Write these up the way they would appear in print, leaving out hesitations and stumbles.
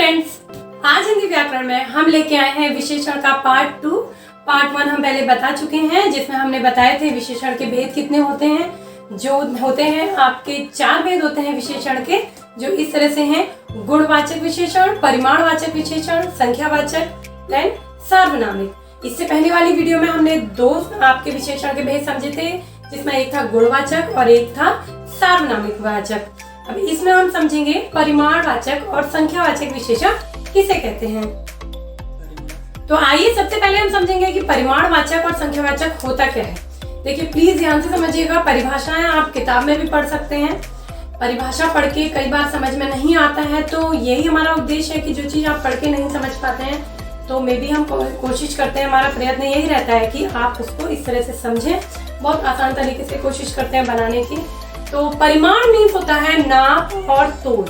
Friends, आज हिंदी व्याकरण में हम लेके आए हैं विशेषण का पार्ट 2। पार्ट 1 हम पहले बता चुके हैं, जिसमें हमने बताए थे विशेषण के भेद कितने होते हैं। जो होते हैं आपके 4 भेद होते हैं विशेषण के, जो इस तरह से हैं: गुणवाचक विशेषण, परिमाणवाचक विशेषण, संख्यावाचक एंड सार्वनामिक। इससे पहले वाली वीडियो में हमने 2 आपके विशेषण के भेद समझे थे, जिसमें एक था गुणवाचक और एक था सार्वनामिक वाचक। अब इसमें हम समझेंगे परिमाणवाचक और संख्यावाचक विशेषण किसे कहते हैं। तो आइए सबसे पहले हम समझेंगे कि परिमाणवाचक और संख्यावाचक होता क्या है। देखिए प्लीज ध्यान से समझिएगा, परिभाषाएं आप किताब में भी पढ़ सकते हैं। परिभाषा पढ़ के कई बार समझ में नहीं आता है, तो यही हमारा उद्देश्य है कि जो चीज आप पढ़ के नहीं समझ पाते हैं, तो मे भी हम कोशिश करते हैं, हमारा प्रयत्न यही रहता है कि आप उसको इस तरह से समझें। बहुत आसान तरीके से कोशिश करते हैं बनाने की। तो परिमाण मीन्स होता है नाप और तोल।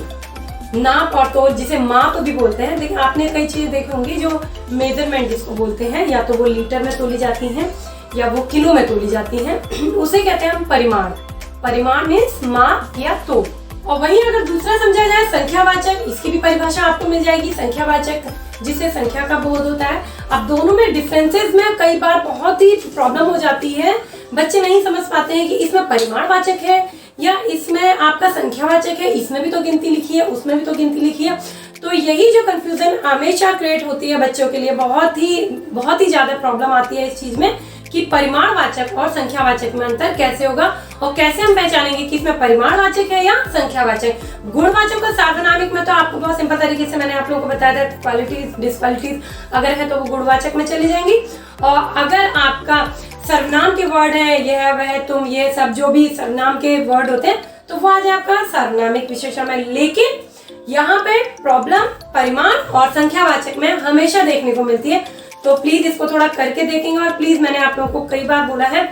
नाप और तोल जिसे माप भी बोलते हैं। देखिए आपने कई चीजें देखी होंगी जो मेजरमेंट जिसको बोलते हैं, या तो वो लीटर में तोली जाती हैं या वो किलो में तोली जाती हैं, उसे कहते हैं हम परिमाण। परिमाण मीन्स माप या तोल। और वहीं अगर दूसरा समझा जाए संख्यावाचक, इसकी भी परिभाषा आपको मिल जाएगी। संख्यावाचक जिससे संख्या का बोध होता है। अब दोनों में डिफरेंसेस में कई बार बहुत ही प्रॉब्लम हो जाती है, बच्चे नहीं समझ पाते हैं कि इसमें परिमाणवाचक है या इसमें आपका संख्यावाचक है। इसमें भी तो गिनती लिखी है, उसमें भी तो गिनती लिखी है। तो यही जो कंफ्यूजन हमेशा क्रिएट होती है बच्चों के लिए, बहुत ही ज्यादा प्रॉब्लम आती है इस चीज में कि परिमाणवाचक और संख्यावाचक में अंतर कैसे होगा और कैसे हम पहचानेंगे कि इसमें परिमाणवाचक है या संख्यावाचक। गुणवाचक और सार्वनामिक में तो आपको बहुत सिंपल तरीके से मैंने आप लोगों को बताया था, क्वालिटीज डिसक्वालिटीज अगर है तो वो गुणवाचक में चली जाएंगी। और अगर आपका सर्वनाम के वर्ड है, यह वह तुम, ये सब जो भी सर्वनाम के वर्ड होते हैं, तो वो आ जाए आपका सार्वनामिक विशेषण में। लेकिन यहाँ पे प्रॉब्लम परिमाण और संख्यावाचक में हमेशा देखने को मिलती है। तो प्लीज इसको थोड़ा करके देखेंगे। और प्लीज मैंने आप लोगों को कई बार बोला है,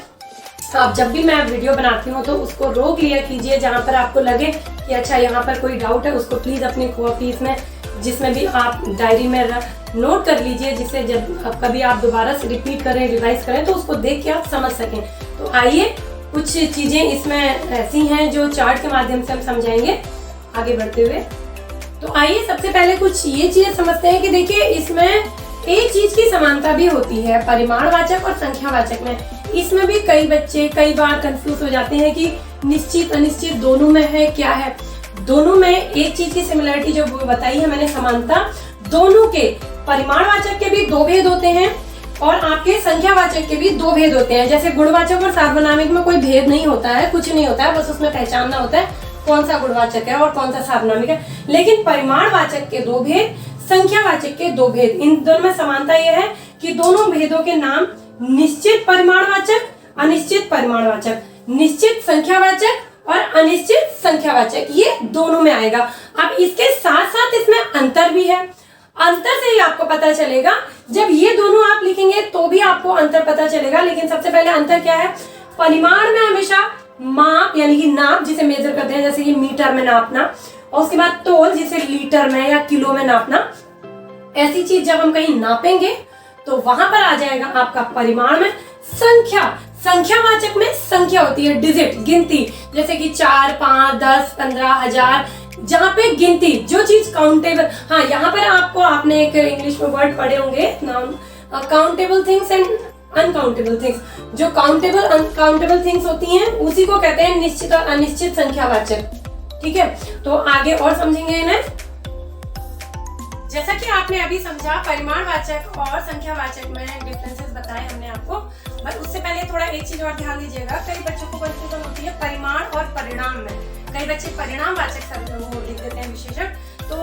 आप जब भी मैं वीडियो बनाती हूँ तो उसको रोक लिया कीजिए। जहाँ पर आपको लगे कि अच्छा यहाँ पर कोई डाउट है, उसको प्लीज अपनी कॉपीज में, जिसमें भी आप डायरी में नोट कर लीजिए, जिससे जब कभी आप दोबारा से रिपीट करें, रिवाइज करें, तो उसको देख के आप समझ सकें। तो आइए कुछ चीजें इसमें ऐसी हैं जो चार्ट के माध्यम से हम समझाएंगे आगे बढ़ते हुए। तो आइए सबसे पहले कुछ ये चीजें समझते हैं कि देखिए इसमें एक चीज की समानता भी होती है परिमाणवाचक और संख्यावाचक में। इसमें भी कई बच्चे कई बार कंफ्यूज हो जाते हैं कि निश्चित अनिश्चित दोनों में है, क्या है। दोनों में एक चीज की सिमिलरिटी जो बताई है मैंने, समानता, दोनों के परिमाणवाचक के भी 2 भेद होते हैं और आपके संख्यावाचक के भी 2 भेद होते हैं। जैसे गुणवाचक और सार्वनामिक में कोई भेद नहीं होता है, कुछ नहीं होता है, बस उसमें पहचानना होता है कौन सा गुणवाचक है और कौन सा सार्वनामिक है। लेकिन परिमाणवाचक के 2 भेद, संख्यावाचक के 2 भेद, इन दोनों में समानता यह है कि दोनों भेदों के नाम निश्चित परिमाणवाचक, अनिश्चित परिमाणवाचक, निश्चित संख्यावाचक और अनिश्चित संख्यावाचक, ये दोनों में आएगा। अब इसके साथ साथ इसमें अंतर भी है। अंतर से ही आपको पता चलेगा, जब ये दोनों आप लिखेंगे तो भी आपको अंतर पता चलेगा। लेकिन सबसे पहले अंतर क्या है, परिमाण में हमेशा माप यानी कि नाप जिसे मेजर करते हैं, जैसे कि मीटर में नापना, और उसके बाद तोल जिसे लीटर में या किलो में नापना। ऐसी चीज जब हम कहीं नापेंगे तो वहां पर आ जाएगा आपका परिमाण में संख्या। संख्यावाचक में संख्या होती है, डिजिट, गिनती, जैसे कि 4, 5, 10, 15, 1000, जहाँ पे गिनती, जो चीज काउंटेबल। हाँ, यहाँ पर आपने एक इंग्लिश में वर्ड पढ़े होंगे, countable things and uncountable things. जो काउंटेबल अनकाउंटेबल थिंग्स होती हैं उसी को कहते हैं निश्चित और अनिश्चित संख्यावाचक। ठीक है, तो आगे और समझेंगे इन्हें। जैसा कि आपने अभी समझा, परिमाणवाचक और संख्यावाचक में डिफरेंसेस बताए हमने आपको। बस उससे पहले थोड़ा एक चीज और ध्यान दीजिएगा, कई बच्चों को कंफ्यूजन होती है परिमाण और परिणाम में। कई बच्चे परिणामवाचक शब्द वो लिख देते हैं विशेषण। तो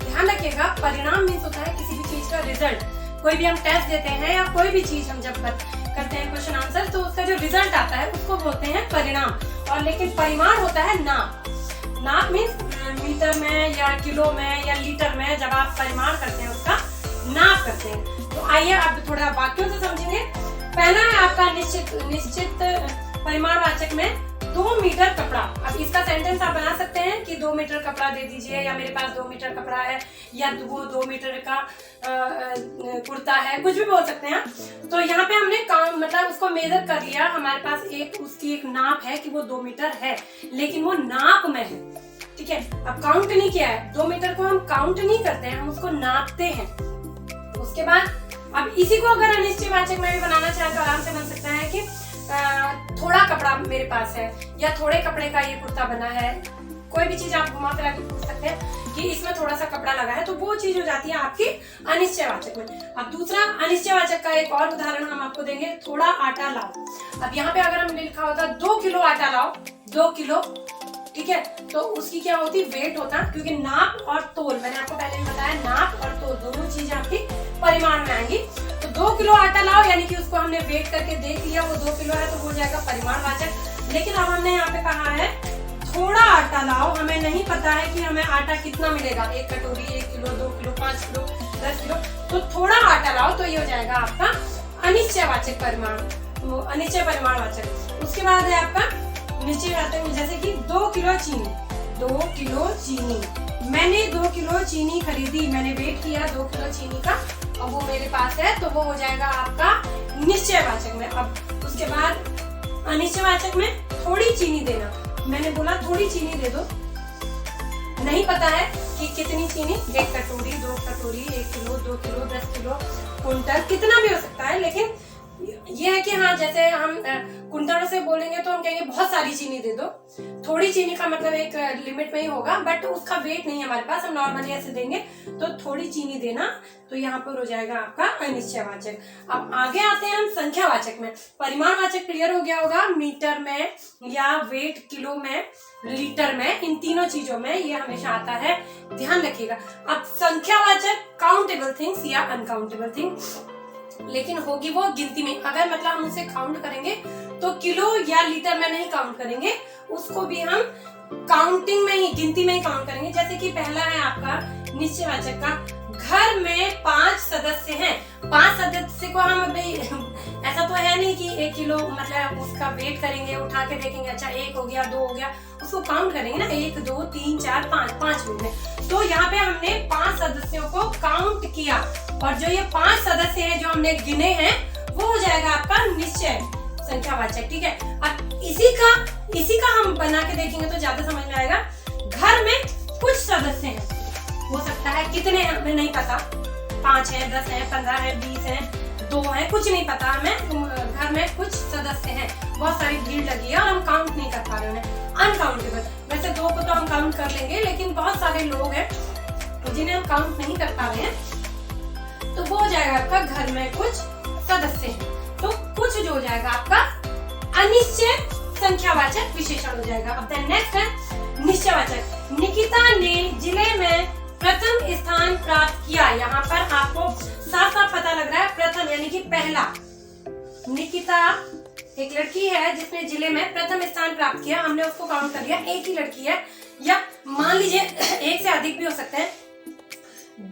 ध्यान रखिएगा, परिणाम मीन्स होता है किसी भी चीज का रिजल्ट। कोई भी हम टेस्ट देते हैं या कोई भी चीज हम जब करते हैं क्वेश्चन आंसर, तो उसका जो रिजल्ट आता है उसको बोलते हैं परिणाम। और लेकिन परिमाण होता है नाप। नाप मीन्स मीटर में या किलो में या लीटर में, जब आप परिमाण करते हैं उसका नाप करते हैं। तो आइए अब थोड़ा वाक्यों से समझेंगे। पहला है आपका निश्चित परिमाणवाचक में 2 मीटर कपड़ा। अब इसका सेंटेंस आप बना सकते हैं कि 2 मीटर कपड़ा दे दीजिए, या मेरे पास 2 मीटर कपड़ा है, या वो 2 मीटर का कुर्ता है, कुछ भी बोल सकते हैं। तो यहाँ पे हमने मतलब उसको मेजर कर लिया, हमारे पास उसकी एक नाप है कि वो 2 मीटर है, लेकिन वो नाप में है। ठीक है। अब काउंट नहीं किया है, 2 मीटर को हम काउंट नहीं करते हैं, हम उसको नापते हैं। उसके बाद अब इसी को अगर अनिश्चयवाचक में भी बनाना चाहे तो आराम से बन सकता है कि थोड़ा कपड़ा मेरे पास है या थोड़े कपड़े का ये कुर्ता बना है। कोई भी चीज आप घुमा फिरा के पूछ सकते हैं कि इसमें थोड़ा सा कपड़ा लगा है, तो वो चीज हो जाती है आपकी अनिश्चयवाचक में। अब दूसरा अनिश्चयवाचक का एक और उदाहरण हम आपको देंगे, थोड़ा आटा लाओ। अब यहाँ पे अगर हमने लिखा होता 2 किलो आटा लाओ, 2 किलो, ठीक है, तो उसकी क्या होती, वेट होता, क्योंकि नाप और तोल, मैंने आपको पहले भी बताया, नाप और तोल दोनों चीज आपकी परिमाण में आएंगी। तो 2 किलो आटा लाओ यानी कि उसको हमने वेट करके देख लिया, वो 2 किलो है तो हो जाएगा परिमाणवाचक। लेकिन अब हमने यहाँ पे कहा है थोड़ा आटा लाओ, हमें नहीं पता है कि हमें आटा कितना मिलेगा, 1 कटोरी, 1 किलो, 2 किलो, 5 किलो, 10 किलो, तो थोड़ा आटा लाओ, तो ये हो जाएगा आपका अनिश्चयवाचक परिमाण, अनिश्चय परिमाणवाचक। उसके बाद है आपका निश्चयवाचक, जैसे कि 2 किलो चीनी, 2 किलो चीनी, मैंने 2 किलो चीनी खरीदी, मैंने वेट किया 2 किलो चीनी का, अब वो मेरे पास है, तो वो हो जाएगा आपका निश्चयवाचक में। अब उसके बाद अनिश्चयवाचक में थोड़ी चीनी देना, मैंने बोला थोड़ी चीनी दे दो, नहीं पता है कि कितनी चीनी, 1 कटोरी, 2 कटोरी, 1 किलो, 2 किलो, 10 किलो, कुंटल, कितना भी हो सकता है। लेकिन ये है कि हाँ, जैसे हम कुंटल से बोलेंगे तो हम कहेंगे बहुत सारी चीनी दे दो, थोड़ी चीनी का मतलब एक लिमिट में ही होगा, बट उसका वेट नहीं है हमारे पास, हम नॉर्मली ऐसे देंगे, तो थोड़ी चीनी देना, तो यहाँ पर हो जाएगा आपका अनिश्चयवाचक। अब आगे आते हैं हम संख्यावाचक में। परिमाणवाचक क्लियर हो गया होगा, मीटर में या वेट किलो में, लीटर में, इन तीनों चीजों में ये हमेशा आता है, ध्यान रखिएगा। अब संख्यावाचक काउंटेबल थिंग्स या अनकाउंटेबल थिंग्स, लेकिन होगी वो गिनती में, अगर मतलब हम उसे काउंट करेंगे तो किलो या लीटर में नहीं काउंट करेंगे, उसको भी हम काउंटिंग में ही, गिनती में ही काउंट करेंगे। जैसे कि पहला है आपका निश्चयवाचक का, घर में 5 सदस्य हैं, 5 सदस्य को हम अभी ऐसा तो है नहीं कि 1 किलो मतलब उसका वेट करेंगे, उठा के देखेंगे, अच्छा 1 हो गया, 2 हो गया, उसको काउंट करेंगे ना, 1 2 3 4 5 मिनट में। तो यहाँ पे हमने 5 सदस्यों को काउंट किया, और जो ये 5 सदस्य हैं जो हमने गिने हैं, वो हो जाएगा आपका निश्चय संख्यावाचक, ठीक है। अब इसी का हम बना के देखेंगे तो ज्यादा समझ में आएगा। घर में कुछ सदस्य हैं, हो सकता है कितने हैं हमें नहीं पता, 5 है, 10 है, 15 है, 20 है, 2 है, कुछ नहीं पता हमें। घर में कुछ सदस्य हैं, बहुत सारी भीड़ लगी है और हम काउंट नहीं कर पा रहे हैं, अनकाउंटेबल। वैसे 2 को तो हम काउंट कर लेंगे, लेकिन बहुत सारे लोग हैं जिन्हें हम काउंट नहीं कर पा रहे हैं, तो वो हो जाएगा आपका घर में कुछ सदस्य हैं। तो कुछ जो हो जाएगा आपका अनिश्चय संख्यावाचक विशेषण हो जाएगा। अब नेक्स्ट है निश्चयवाचक। निकिता ने जिले में प्रथम स्थान प्राप्त किया, यहाँ पर आपको साफ साफ पता लग रहा है प्रथम यानी कि पहला। निकिता एक लड़की है जिसने जिले में प्रथम स्थान प्राप्त किया, हमने उसको काउंट कर लिया, एक ही लड़की है, या मान लीजिए एक से अधिक भी हो सकते हैं।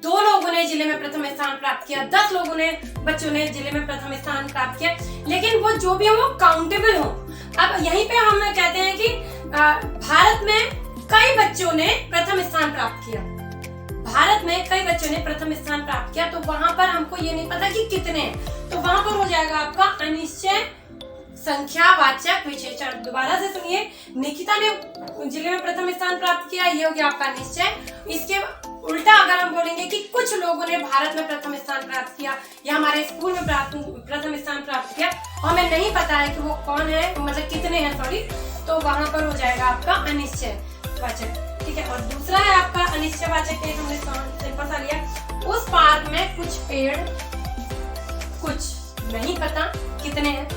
2 लोगों ने जिले में प्रथम स्थान प्राप्त किया, 10 लोगों ने, बच्चों ने जिले में प्रथम स्थान प्राप्त किया, लेकिन वो जो भी हो वो काउंटेबल हो। अब यहीं पे हम कहते हैं कि भारत में कई बच्चों ने प्रथम स्थान प्राप्त किया, भारत में कई बच्चों ने प्रथम स्थान प्राप्त किया, तो वहां पर हमको ये नहीं पता कि कितने हैं, तो वहां पर हो जाएगा आपका अनिश्चय संख्यावाचक विशेषण। दोबारा से सुनिए, निकिता ने जिले में प्रथम स्थान प्राप्त किया, ये हो गया आपका निश्चय। इसके उल्टा अगर हम बोलेंगे कि कुछ लोगों ने भारत में प्रथम स्थान प्राप्त किया या हमारे स्कूल में प्रथम स्थान प्राप्त किया, हमें नहीं पता है कि वो कौन है, मतलब कितने हैं, सॉरी, तो वहां पर हो जाएगा आपका अनिश्चय वाचक, ठीक है। और दूसरा है आपका अनिश्चय वाचक, हमने सिंपल सा लिया, उस पार्क में कुछ पेड़, कुछ नहीं पता कितने हैं,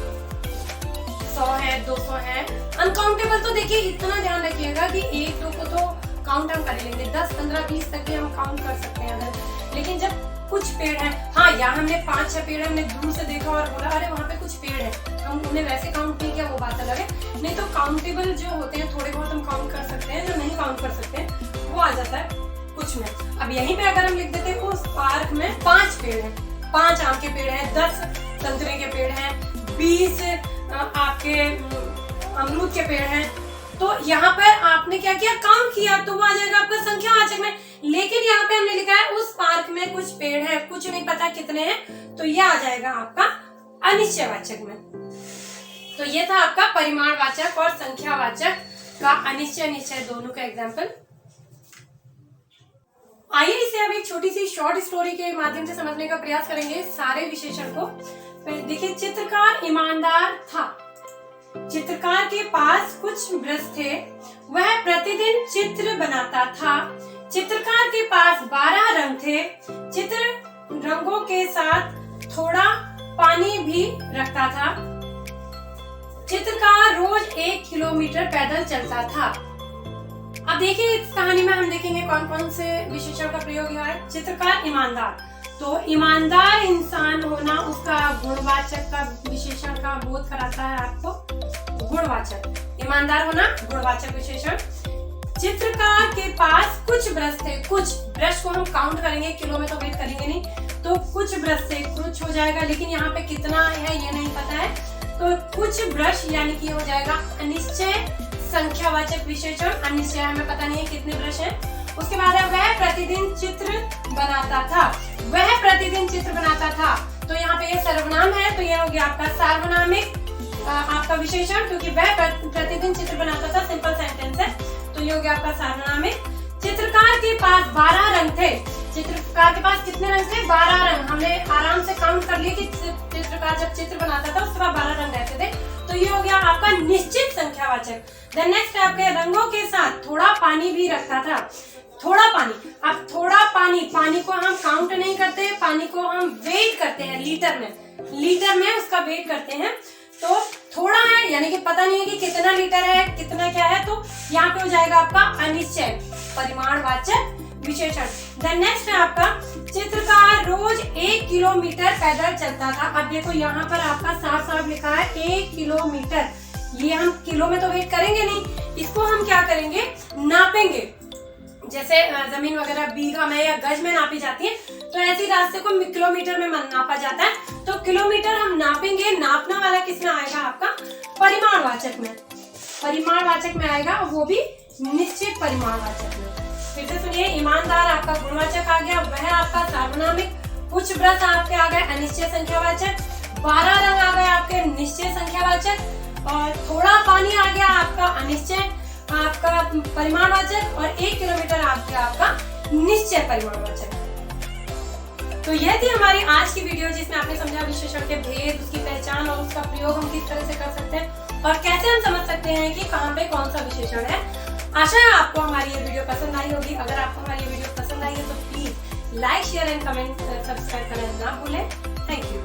100 है, 200 है, अनकाउंटेबल। तो देखिए इतना ध्यान रखिएगा कि 1 2 को तो काउंट हम कर लेंगे, 10 15 20 तक भी हम काउंट कर सकते हैं अगर, लेकिन जब कुछ पेड़ हैं, हाँ यहाँ हमने 5-6 पेड़ हमने दूर से देखा और बोला अरे वहाँ पे कुछ पेड़ है, हम उन्हें वैसे काउंट नहीं किया, वो बात अलग है। नहीं तो काउंटेबल जो होते हैं थोड़े बहुत हम काउंट कर सकते हैं, जो नहीं काउंट कर सकते हैं वो आ जाता है कुछ में। अब यहीं पे अगर हम लिख देते हैं उस पार्क में 5 पेड़ है, 5 आम के पेड़ है, 10 संतरे के पेड़ है, 20 आपके अमरूद के पेड़ हैं, तो यहाँ पर आपने क्या किया, काउंट किया, तो वो आ जाएगा आपका संख्यावाचक में। लेकिन यहाँ पे हमने लिखा है उस पार्क में कुछ पेड़ है, कुछ नहीं पता कितने हैं, तो ये आ जाएगा आपका अनिश्चयवाचक में। तो ये था आपका परिमाणवाचक और संख्यावाचक का अनिश्चय निश्चय दोनों का एग्जाम्पल। आइए इसे अब एक छोटी सी शॉर्ट स्टोरी के माध्यम से समझने का प्रयास करेंगे सारे विशेषण को। देखिए, चित्रकार ईमानदार था। चित्रकार के पास कुछ ब्रश थे। वह प्रतिदिन चित्र बनाता था। चित्रकार के पास 12 रंग थे। चित्र रंगों के साथ थोड़ा पानी भी रखता था। चित्रकार रोज 1 किलोमीटर पैदल चलता था। अब देखिए, इस कहानी में हम देखेंगे कौन कौन से विशेषण का प्रयोग हुआ है। चित्रकार ईमानदार, तो ईमानदार इंसान होना उसका गुणवाचक का विशेषण का बोध कराता है आपको। गुणवाचक, ईमानदार होना गुणवाचक विशेषण। चित्रकार के पास कुछ ब्रश थे। कुछ ब्रश को हम काउंट करेंगे, किलो में तो वेट करेंगे नहीं, तो कुछ ब्रश से कुछ हो जाएगा, लेकिन यहाँ पे कितना है ये नहीं पता है, तो कुछ ब्रश यानी कि हो जाएगा अनिश्चय संख्यावाचक विशेषण। अनिश्चय हमें पता नहीं है कितने ब्रश हैं। उसके बाद है वह प्रतिदिन चित्र बनाता था। वह प्रतिदिन चित्र बनाता था, तो यहाँ पे ये सर्वनाम है, तो ये हो गया आपका सार्वनामिक आपका विशेषण, क्योंकि वह प्रतिदिन चित्र बनाता था, सिंपल सेंटेंस है, तो ये हो गया आपका सार्वनामिक। चित्रकार के पास 12 रंग थे। चित्रकार के पास कितने रंग थे? 12 रंग। हमने आराम से काउंट कर लिया कि चित्रकार जब चित्र बनाता था उसके बाद 12 रंग रहते थे, तो ये हो गया आपका निश्चित संख्यावाचक। देन नेक्स्ट है आपके रंगों के साथ थोड़ा पानी भी रखता था। थोड़ा पानी, अब थोड़ा पानी, पानी को हम काउंट नहीं करते, पानी को हम वेट करते हैं लीटर में उसका वेट करते हैं, तो थोड़ा है यानी कि पता नहीं है कि कितना लीटर है, कितना क्या है, तो यहाँ पे हो जाएगा आपका अनिश्चय परिमाणवाचक विशेषण। देन नेक्स्ट है आपका चित्रकार रोज 1 किलोमीटर पैदल चलता था। अब देखो यहाँ पर आपका साफ साफ लिखा है 1 किलोमीटर। ये हम किलो में तो वेट करेंगे नहीं, इसको हम क्या करेंगे, नापेंगे। जैसे जमीन वगैरह बीघा में या गज में नापी जाती है, तो ऐसी रास्ते को किलोमीटर में नापा जाता है, तो किलोमीटर हम नापेंगे। नापना वाला किसमें आएगा? आपका परिमाणवाचक में। परिमाणवाचक में आएगा, वो भी निश्चित परिमाणवाचक में। फिर से सुनिए, ईमानदार आपका गुणवाचक आ गया, वह आपका सार्वनामिक, कुछ ब्रश आपके आ गए अनिश्चय संख्यावाचक, 12 रंग आ गए आपके निश्चय संख्यावाचक, और थोड़ा पानी आ गया आपका अनिश्चय आपका परिमाणवाचक, और 1 किलोमीटर आपका निश्चय परिमाणवाचक। तो यह थी हमारी आज की वीडियो, जिसमें आपने समझा विशेषण के भेद, उसकी पहचान और उसका प्रयोग हम किस तरह से कर सकते हैं, और कैसे हम समझ सकते हैं कि कहाँ पे कौन सा विशेषण है। आशा है आपको हमारी ये वीडियो पसंद आई होगी। अगर आपको हमारी ये वीडियो पसंद आई है तो please like, share and comment, subscribe करना ना भूलें। Thank you.